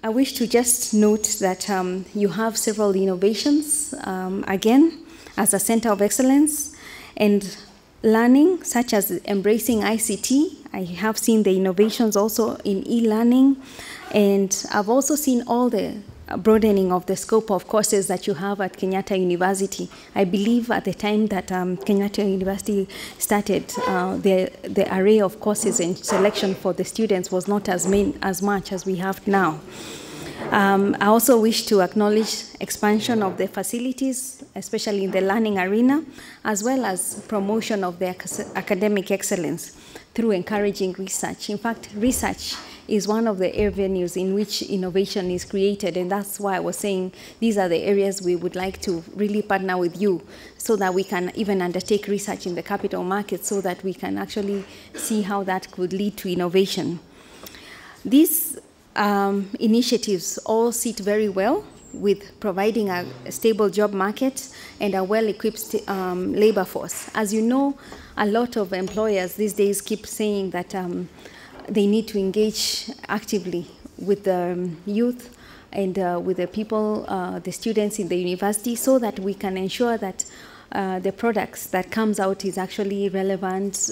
I wish to just note that you have several innovations, again, as a center of excellence, and learning, such as embracing ICT. I have seen the innovations also in e-learning, and I've also seen all the broadening of the scope of courses that you have at Kenyatta University. I believe at the time that Kenyatta University started, the array of courses and selection for the students was not as much as we have now. I also wish to acknowledge expansion of the facilities, especially in the learning arena, as well as promotion of the academic excellence through encouraging research. In fact, research is one of the avenues in which innovation is created, and that's why I was saying these are the areas we would like to really partner with you so that we can even undertake research in the capital market so that we can actually see how that could lead to innovation. These initiatives all sit very well with providing a stable job market and a well-equipped labor force. As you know, a lot of employers these days keep saying that they need to engage actively with the youth and with the people, the students in the university, so that we can ensure that the products that comes out is actually relevant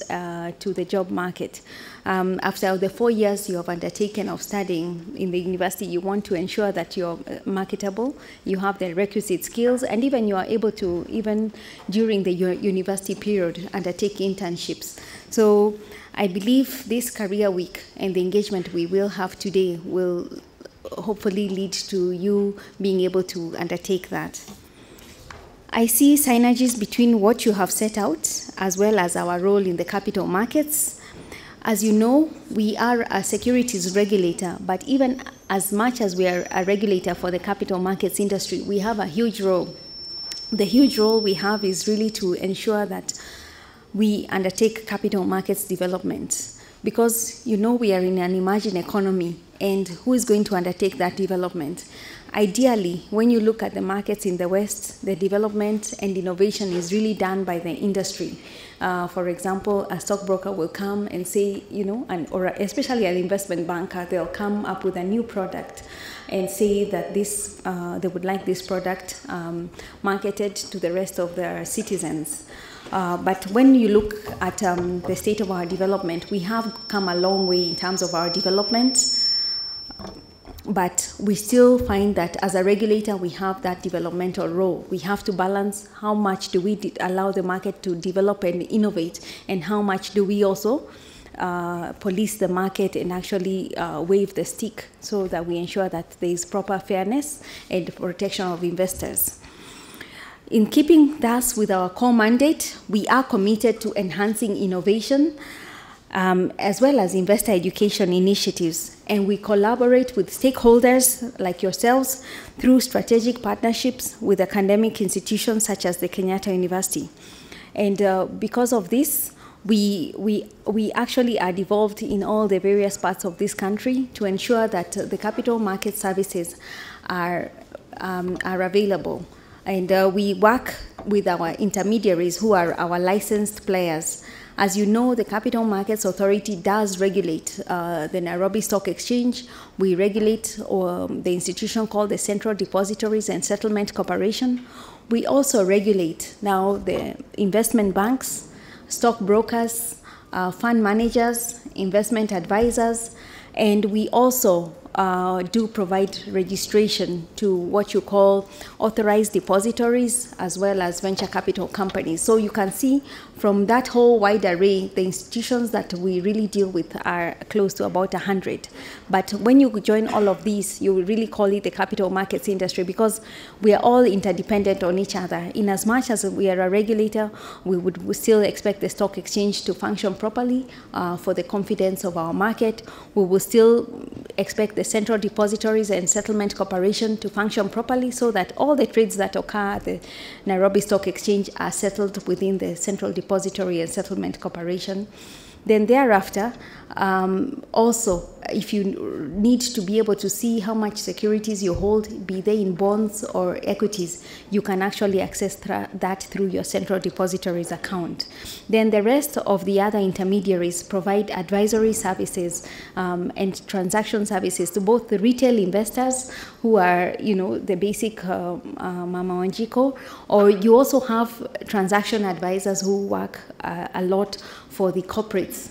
to the job market. After the 4 years you have undertaken of studying in the university, you want to ensure that you're marketable, you have the requisite skills, and even you are able to, even during the university period, undertake internships. So I believe this career week and the engagement we will have today will hopefully lead to you being able to undertake that. I see synergies between what you have set out as well as our role in the capital markets. As you know, we are a securities regulator, but even as much as we are a regulator for the capital markets industry, we have a huge role. The huge role we have is really to ensure that we undertake capital markets development, because you know we are in an emerging economy, and who is going to undertake that development? Ideally, when you look at the markets in the West, the development and innovation is really done by the industry. For example, a stockbroker will come and say, you know, or especially an investment banker, they'll come up with a new product and say that this, they would like this product marketed to the rest of their citizens. But when you look at the state of our development, we have come a long way in terms of our development, but we still find that as a regulator, we have that developmental role. We have to balance how much do we allow the market to develop and innovate, and how much do we also police the market and actually wave the stick so that we ensure that there is proper fairness and protection of investors. In keeping thus with our core mandate, we are committed to enhancing innovation as well as investor education initiatives, and we collaborate with stakeholders like yourselves through strategic partnerships with academic institutions such as the Kenyatta University. And because of this, we actually are devolved in all the various parts of this country to ensure that the capital market services are available. And we work with our intermediaries who are our licensed players. As you know, the Capital Markets Authority does regulate the Nairobi Stock Exchange. We regulate the institution called the Central Depositories and Settlement Corporation. We also regulate now the investment banks, stockbrokers, fund managers, investment advisors, and we also do provide registration to what you call authorized depositories as well as venture capital companies. So you can see from that whole wide array, the institutions that we really deal with are close to about 100. But when you join all of these, you really call it the capital markets industry, because we are all interdependent on each other. In as much as we are a regulator, we would still expect the stock exchange to function properly for the confidence of our market. We will still expect the Central Depositories and Settlement Corporation to function properly so that all the trades that occur at the Nairobi Stock Exchange are settled within the Central Depository and Settlement Corporation. Then thereafter, also if you need to be able to see how much securities you hold, be they in bonds or equities, you can actually access that through your central depositories account. Then the rest of the other intermediaries provide advisory services and transaction services to both the retail investors who are, the basic Mama Wanjiko, or you also have transaction advisors who work a lot for the corporates.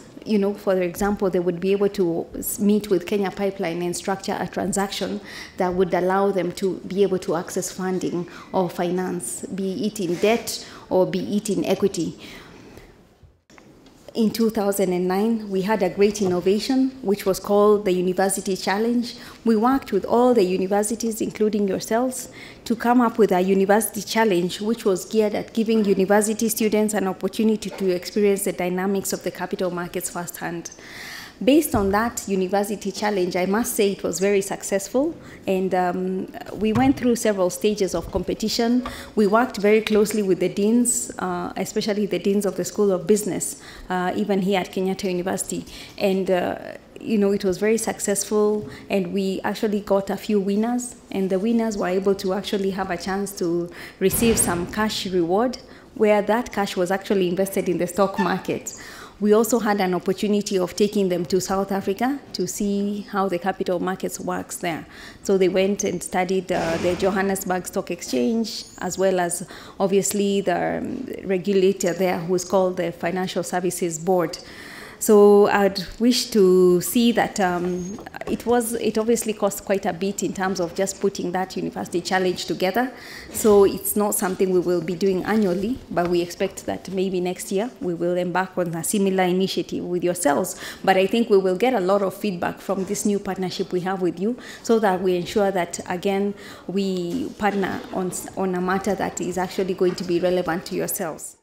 For example, they would be able to meet with Kenya Pipeline and structure a transaction that would allow them to be able to access funding or finance, be it in debt or be it in equity. In 2009, we had a great innovation, which was called the University Challenge. We worked with all the universities, including yourselves, to come up with a University Challenge, which was geared at giving university students an opportunity to experience the dynamics of the capital markets firsthand. Based on that University Challenge, I must say it was very successful, and we went through several stages of competition. We worked very closely with the deans, especially the deans of the School of Business, even here at Kenyatta University, and it was very successful, and we actually got a few winners, and the winners were able to actually have a chance to receive some cash reward, where that cash was actually invested in the stock market. We also had an opportunity of taking them to South Africa to see how the capital markets works there. So they went and studied the Johannesburg Stock Exchange, as well as obviously the regulator there, who is called the Financial Services Board. So I'd wish to see that it obviously cost quite a bit in terms of just putting that University Challenge together. So it's not something we will be doing annually, but we expect that maybe next year we will embark on a similar initiative with yourselves. But I think we will get a lot of feedback from this new partnership we have with you, so that we ensure that, again, we partner on a matter that is actually going to be relevant to yourselves.